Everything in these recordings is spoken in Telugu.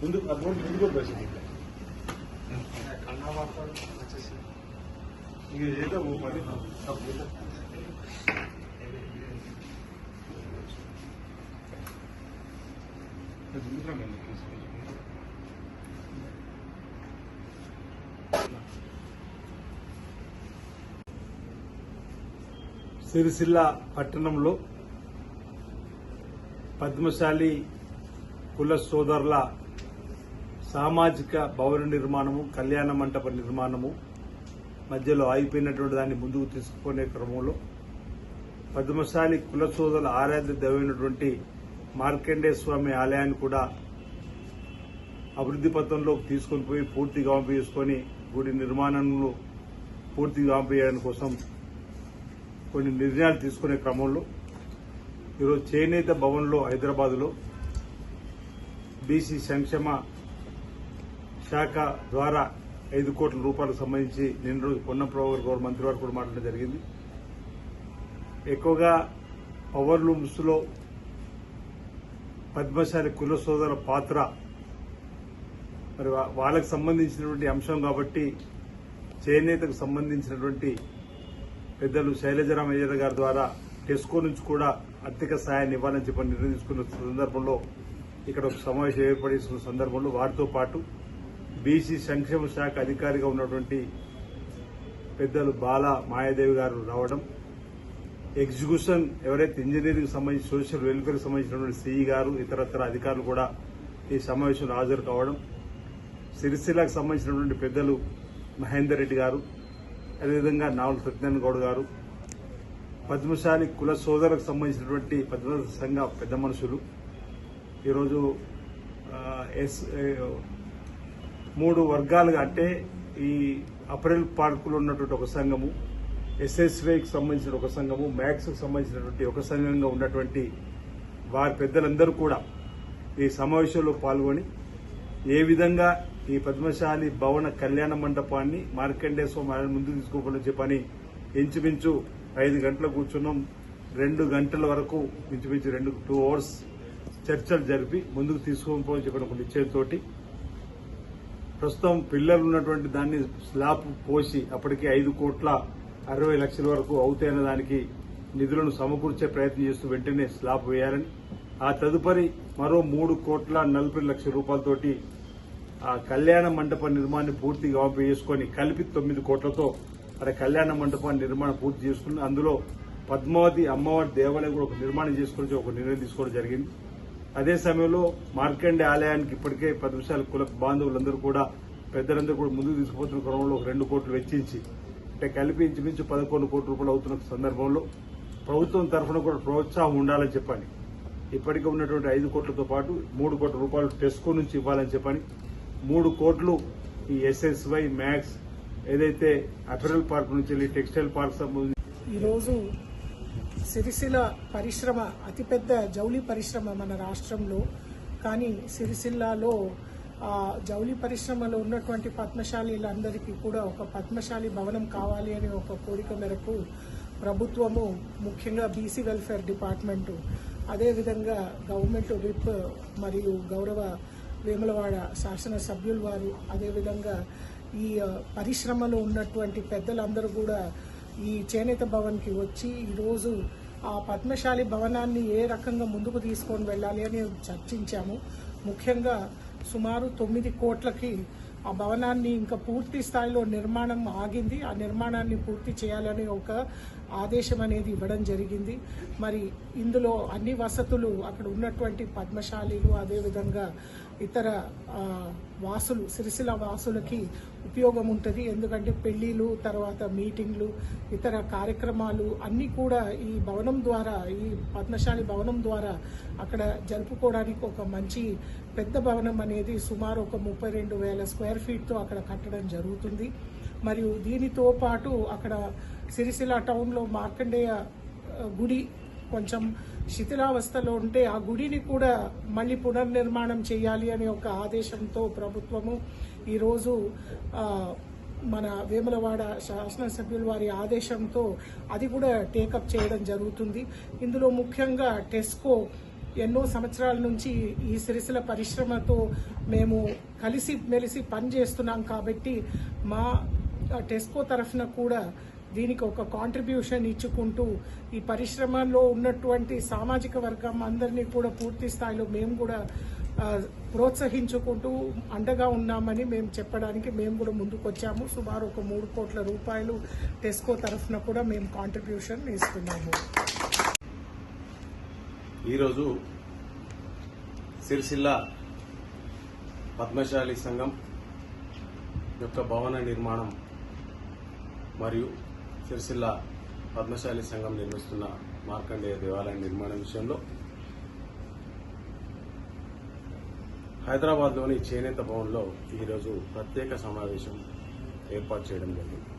ముందు ముందుకు ప్రశ్న ఇక ఏదో మరి సిరిసిల్ల పట్టణంలో పద్మశాలి కుల సోదరుల సామాజిక భవన నిర్మాణము, కళ్యాణ మంటప నిర్మాణము మధ్యలో ఆగిపోయినటువంటి దాన్ని ముందుకు తీసుకునే క్రమంలో పద్మశాలి కుల సోదరుల ఆరాధ్య దైవమైనటువంటి మార్కండేయ స్వామి ఆలయాన్ని కూడా అభివృద్ధి పథంలోకి తీసుకొని పోయి పూర్తిగా చేసుకొని గుడి నిర్మాణంలో పూర్తిగా చేయడం కోసం కొన్ని నిర్ణయాలు తీసుకునే క్రమంలో ఈరోజు చేనేత భవన్లో హైదరాబాద్లో బీసీ సంక్షేమ శాఖ ద్వారా 5 కోట్ల రూపాయలకు సంబంధించి నిన్న రోజు పొన్నంప్రభు గారు మంత్రి వారు కూడా మాట్లాడడం జరిగింది. ఎక్కువగా పవర్ లూమ్స్ లో పద్మశాలి కుల సోదరుల పాత్ర మరి వాళ్ళకు సంబంధించినటువంటి అంశం కాబట్టి చేనేతకు సంబంధించినటువంటి పెద్దలు శైలజరామయ్య గారి ద్వారా టెస్కో నుంచి కూడా ఆర్థిక సహాయాన్ని ఇవ్వాలని చెప్పి నిర్ణయం తీసుకున్న సందర్భంలో ఇక్కడ ఒక సమావేశం ఏర్పడిస్తున్న సందర్భంలో వారితో పాటు బీసీ సంక్షేమ శాఖ అధికారిగా ఉన్నటువంటి పెద్దలు బాల మాయాదేవి గారు రావడం, ఎగ్జిక్యూషన్ ఎవరైతే ఇంజనీరింగ్ సంబంధించి సోషల్ వెల్ఫేర్ సంబంధించినటువంటి సిఈ గారు ఇతరత్ర అధికారులు కూడా ఈ సమావేశంలో హాజరు కావడం, సిరిసిల్లకు సంబంధించినటువంటి పెద్దలు మహేందర్ రెడ్డి గారు, అదేవిధంగా నావల్ సత్యనారాయణ గౌడ్ గారు, పద్మశాలి కుల సోదరులకు సంబంధించినటువంటి పద్మశాలి సంఘ పెద్ద మనుషులు ఈరోజు 3 వర్గాలుగా అంటే ఈ అపరెల్ పార్కులో ఉన్నటువంటి ఒక సంఘము, ఎస్ఎస్వైకి సంబంధించిన ఒక సంఘము, మ్యాక్స్కి సంబంధించినటువంటి ఒక సంఘంగా ఉన్నటువంటి వారి పెద్దలందరూ కూడా ఈ సమావేశంలో పాల్గొని ఏ విధంగా ఈ పద్మశాలి భవన కళ్యాణ మండపాన్ని మార్కండేయ స్వామి ముందుకు తీసుకోవాలని చెప్పని ఇంచుమించు 5 గంటలు కూర్చున్నాం. 2 గంటల వరకు ఇంచుమించు 2 అవర్స్ చర్చలు జరిపి ముందుకు తీసుకోవాలని చెప్పిన ఒక నిశ్చయంతో ప్రస్తుతం పిల్లలు ఉన్నటువంటి దాన్ని స్లాబ్ పోసి అప్పటికి 5,60,00,000 వరకు అవుతాయన్న దానికి నిధులను సమకూర్చే ప్రయత్నం చేస్తూ వెంటనే స్లాబ్ వేయాలని, ఆ తదుపరి మరో 3,40,00,000 రూపాయలతోటి ఆ కళ్యాణ మండప నిర్మాణాన్ని పూర్తిగా చేసుకుని కలిపి 9 కోట్లతో అక్కడ కళ్యాణ మండపాన్ని నిర్మాణం పూర్తి చేసుకుని అందులో పద్మావతి అమ్మవారి దేవాలయం కూడా ఒక నిర్మాణం చేసుకుని ఒక నిర్ణయం తీసుకోవడం జరిగింది. అదే సమయంలో మార్కండేయ ఆలయానికి ఇప్పటికే పద్మశాలి కుల బాంధవులందరూ కూడా పెద్దలందరూ కూడా ముందుకు తీసుకుపోతున్న క్రమంలో ఒక 2 కోట్లు వెచ్చించి అంటే కలిపి ఇంచుమించు 11 కోట్ల రూపాయలు అవుతున్న సందర్భంలో ప్రభుత్వం తరఫున కూడా ప్రోత్సాహం ఉండాలని చెప్పని ఇప్పటికే ఉన్నటువంటి 5 కోట్లతో పాటు 3 కోట్ల రూపాయలు టెస్కో నుంచి ఇవ్వాలని చెప్పని 3 కోట్లు ఈ ఎస్ఎస్వై మ్యాక్స్ ఏదైతే అపెరల్ పార్క్ నుంచి వెళ్ళి టెక్స్టైల్ పార్క్ సంబంధించి ఈరోజు సిరిసిల్ల పరిశ్రమ అతిపెద్ద జౌళి పరిశ్రమ మన రాష్ట్రంలో. కానీ సిరిసిల్లాలో జౌళి పరిశ్రమలో ఉన్నటువంటి పద్మశాలీలందరికీ కూడా ఒక పద్మశాలి భవనం కావాలి అనే ఒక కోరిక మేరకు ప్రభుత్వము, ముఖ్యంగా బీసీ వెల్ఫేర్ డిపార్ట్మెంటు, అదేవిధంగా గవర్నమెంట్ విప్ మరియు గౌరవ వేములవాడ శాసనసభ్యులు వారు, అదేవిధంగా ఈ పరిశ్రమలో ఉన్నటువంటి పెద్దలందరూ కూడా ఈ చేనేత భవన్కి వచ్చి ఈరోజు ఆ పద్మశాలి భవనాన్ని ఏ రకంగా ముందుకు తీసుకొని వెళ్ళాలి అని చర్చించాము. ముఖ్యంగా సుమారు 9 కోట్లకి ఆ భవనాన్ని ఇంకా పూర్తి స్థాయిలో నిర్మాణం ఆగింది. ఆ నిర్మాణాన్ని పూర్తి చేయాలని ఒక ఆదేశం అనేది ఇవ్వడం జరిగింది. మరి ఇందులో అన్ని వసతులు అక్కడ ఉన్నటువంటి పద్మశాలీలు, అదేవిధంగా ఇతర వాసులు, సిరిసిల్ల వాసులకి ఉపయోగం ఉంటుంది. ఎందుకంటే పెళ్లిళ్ళు, తర్వాత మీటింగ్లు, ఇతర కార్యక్రమాలు అన్నీ కూడా ఈ భవనం ద్వారా, ఈ పద్మశాలి భవనం ద్వారా అక్కడ జరుపుకోవడానికి ఒక మంచి పెద్ద భవనం అనేది సుమారు ఒక 32,000 స్క్వేర్ ఫీట్తో అక్కడ కట్టడం జరుగుతుంది. మరియు దీనితో పాటు అక్కడ సిరిసిల్ల టౌన్లో మార్కండేయ గుడి కొంచెం శిథిలావస్థలో ఉంటే ఆ గుడిని కూడా మళ్ళీ పునర్నిర్మాణం చేయాలి అనే ఒక ఆదేశంతో ప్రభుత్వము ఈరోజు మన వేములవాడ శాసనసభ్యుల వారి ఆదేశంతో అది కూడా టేకప్ చేయడం జరుగుతుంది. ఇందులో ముఖ్యంగా టెస్కో ఎన్నో సంవత్సరాల నుంచి ఈ సిరిసిల్ల పరిశ్రమతో మేము కలిసి మెలిసి పనిచేస్తున్నాం కాబట్టి మా టెస్కో తరఫున కూడా దీనికి ఒక కాంట్రిబ్యూషన్ ఇచ్చుకుంటూ ఈ పరిశ్రమలో ఉన్నటువంటి సామాజిక వర్గం అందరినీ కూడా పూర్తి స్థాయిలో మేము కూడా ప్రోత్సహించుకుంటూ అండగా ఉన్నామని మేము చెప్పడానికి మేము కూడా ముందుకొచ్చాము. సుమారు ఒక 3 కోట్ల రూపాయలు టెస్కో తరఫున కూడా మేము కాంట్రిబ్యూషన్ ఇస్తున్నాము. ఈరోజు సిరిసిల్ల పద్మశాలి సంఘం యొక్క భవన నిర్మాణం మరియు సిరిసిల్ల పద్మశాలి సంఘం నిర్మిస్తున్న మార్కండేయ దేవాలయం నిర్మాణం విషయంలో హైదరాబాద్లోని చేనేత భవన్లో ఈరోజు ప్రత్యేక సమావేశం ఏర్పాటు చేయడం జరిగింది.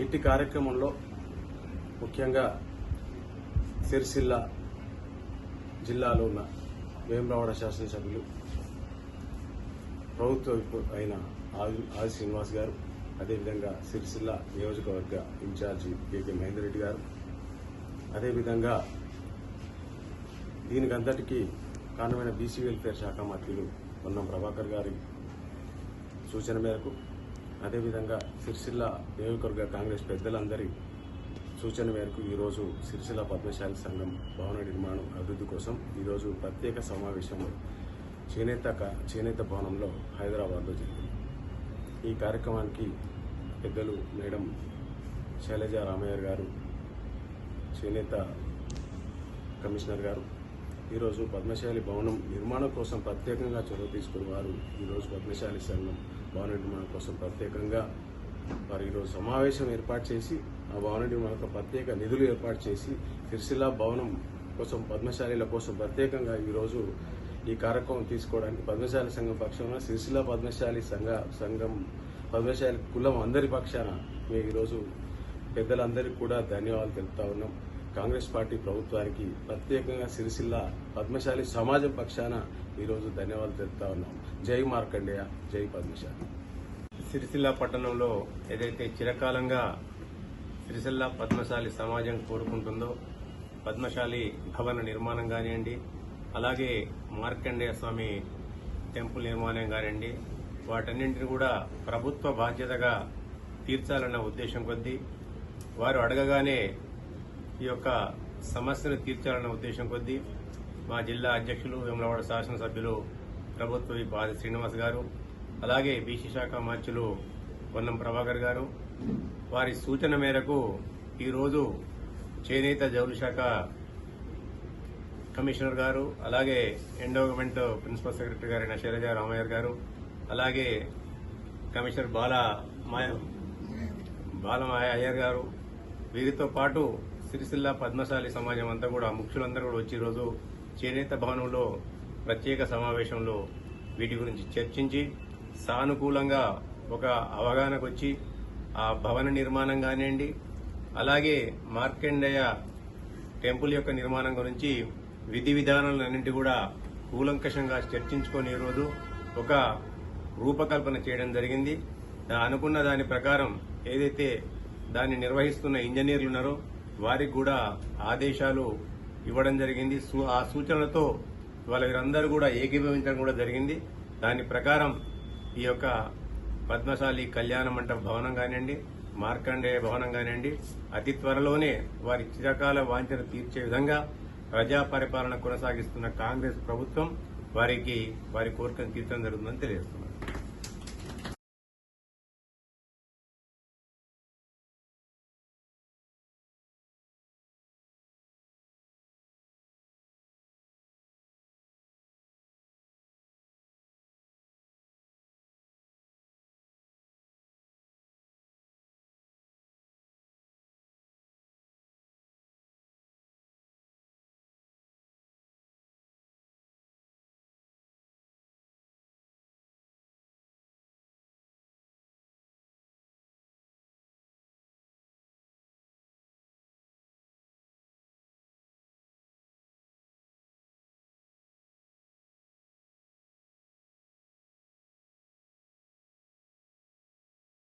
ఇట్టి కార్యక్రమంలో ముఖ్యంగా సిరిసిల్ల జిల్లాలో ఉన్న వేములవాడ శాసనసభ్యులు ప్రభుత్వ విప్ అయిన ఆది శ్రీనివాస్ గారు, అదేవిధంగా సిరిసిల్ల నియోజకవర్గ ఇన్ఛార్జి కేకే మహేందర్ రెడ్డి గారు, అదేవిధంగా దీనికంతటికీ కారణమైన బీసీ వెల్ఫేర్ శాఖ మంత్రులు పొన్నం ప్రభాకర్ గారి సూచన మేరకు, అదేవిధంగా సిరిసిల్ల నియోజకవర్గ కాంగ్రెస్ పెద్దలందరి సూచన మేరకు ఈరోజు సిరిసిల్ల పద్మశాలి సంఘం భవన నిర్మాణం అభివృద్ధి కోసం ఈరోజు ప్రత్యేక సమావేశం చేనేత భవనంలో హైదరాబాద్లో జరిగింది. ఈ కార్యక్రమానికి పెద్దలు మేడం శైలజ రామయ్య గారు, చేనేత కమిషనర్ గారు ఈరోజు పద్మశాలి భవనం నిర్మాణం కోసం ప్రత్యేకంగా చొరవ తీసుకుని వారు ఈరోజు పద్మశాలి సంఘం భవన నిర్మాణం కోసం ప్రత్యేకంగా వారు ఈరోజు సమావేశం ఏర్పాటు చేసి ఆ భవన నిర్మాణం ప్రత్యేక నిధులు ఏర్పాటు చేసి సిరిసిల్ల భవనం కోసం పద్మశాలీల కోసం ప్రత్యేకంగా ఈరోజు ఈ కార్యక్రమం తీసుకోవడానికి పద్మశాలి సంఘం పక్షాన సిరిసిల్ల పద్మశాలి సంఘం పద్మశాలి కులం అందరి పక్షాన మేము ఈరోజు పెద్దలందరికీ కూడా ధన్యవాదాలు తెలుపుతా ఉన్నాం. కాంగ్రెస్ పార్టీ ప్రభుత్వానికి ప్రత్యేకంగా సిరిసిల్ల పద్మశాలి సమాజం పక్షాన ఈరోజు ధన్యవాదాలు తెలుపుతా ఉన్నాం. జై మార్కండేయ, జై పద్మశాలి. సిరిసిల్ల పట్టణంలో ఏదైతే చిరకాలంగా సిరిసిల్ల పద్మశాలి సమాజం కోరుకుంటుందో పద్మశాలి భవన నిర్మాణం కానివ్వండి, అలాగే మార్కండేయ స్వామి టెంపుల్ నిర్మాణం కానివ్వండి, వాటన్నింటినీ కూడా ప్రభుత్వ బాధ్యతగా తీర్చాలన్న ఉద్దేశం కొద్దీ వారు అడగగానే ఈ యొక్క సమస్యను తీర్చాలన్న ఉద్దేశం కొద్దీ మా జిల్లా అధ్యక్షులు వేములవాడ శాసనసభ్యులు ప్రభుత్వ విప్ ఆది శ్రీనివాస్ గారు, అలాగే బీసీ శాఖ మార్చులు పొన్నం ప్రభాకర్ గారు వారి సూచన మేరకు ఈరోజు చేనేత జౌళి శాఖ కమిషనర్ గారు, అలాగే ఎండోమెంట్ ప్రిన్సిపల్ సెక్రటరీ గారైన శైలజ రామయ్య గారు, అలాగే కమిషనర్ బాలమాయ అయ్యర్ గారు, వీరితో పాటు సిరిసిల్ల పద్మశాలి సమాజం అంతా కూడా ముఖ్యులందరూ కూడా వచ్చి ఈరోజు చేనేత భవనంలో ప్రత్యేక సమావేశంలో వీటి గురించి చర్చించి సానుకూలంగా ఒక అవగాహనకు వచ్చి ఆ భవన నిర్మాణం కానివ్వండి, అలాగే మార్కండేయ టెంపుల్ యొక్క నిర్మాణం గురించి విధి విధానాలన్నింటి కూడా కూలంకషంగా చర్చించుకొని ఈరోజు ఒక రూపకల్పన చేయడం జరిగింది. అనుకున్న దాని ప్రకారం ఏదైతే దాన్ని నిర్వహిస్తున్న ఇంజనీర్లు ఉన్నారో వారికి కూడా ఆదేశాలు ఇవ్వడం జరిగింది. ఆ సూచనలతో వీరందరూ కూడా ఏకీభవించడం కూడా జరిగింది. దాని ప్రకారం ఈ యొక్క పద్మశాలి కళ్యాణ మంటప భవనం కానివ్వండి, మార్కండేయ భవనం కానివ్వండి అతి త్వరలోనే వారి చిరకాల వాంఛను తీర్చే విధంగా ప్రజా పరిపాలన కొనసాగిస్తున్న కాంగ్రెస్ ప్రభుత్వం వారి కోరికను తీర్చడం జరుగుతుందని తెలియజేస్తున్నారు.